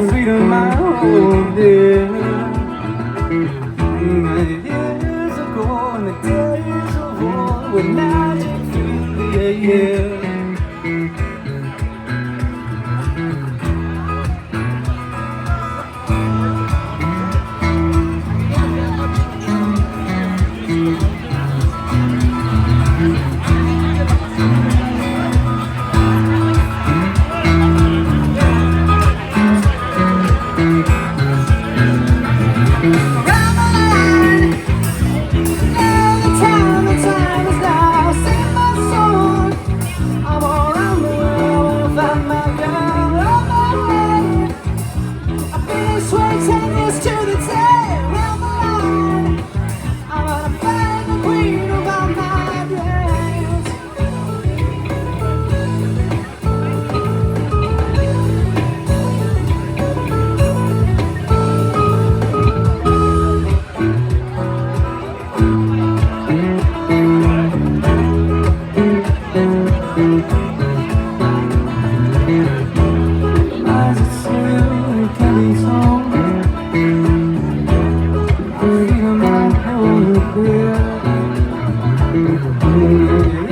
freedom I hold dear. Years ago in the days of old, when magic filled the air.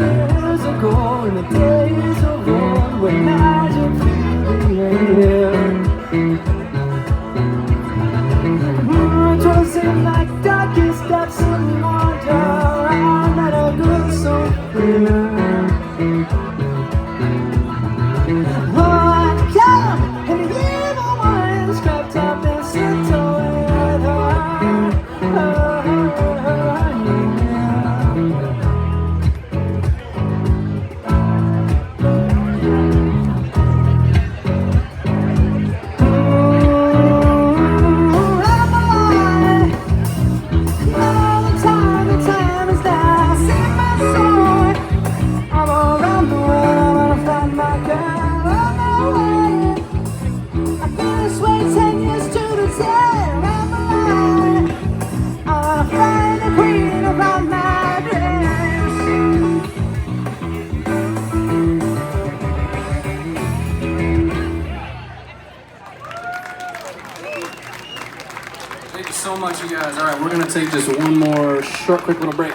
Years ago in the days of old, when magic filled the air. It was in like darkest depths of wonder, I let a good soul clear. Lord, come, and the evil ones crept up and slipped away with her. Thank you so much, you guys. All right, we're going to take just one more short, quick little break.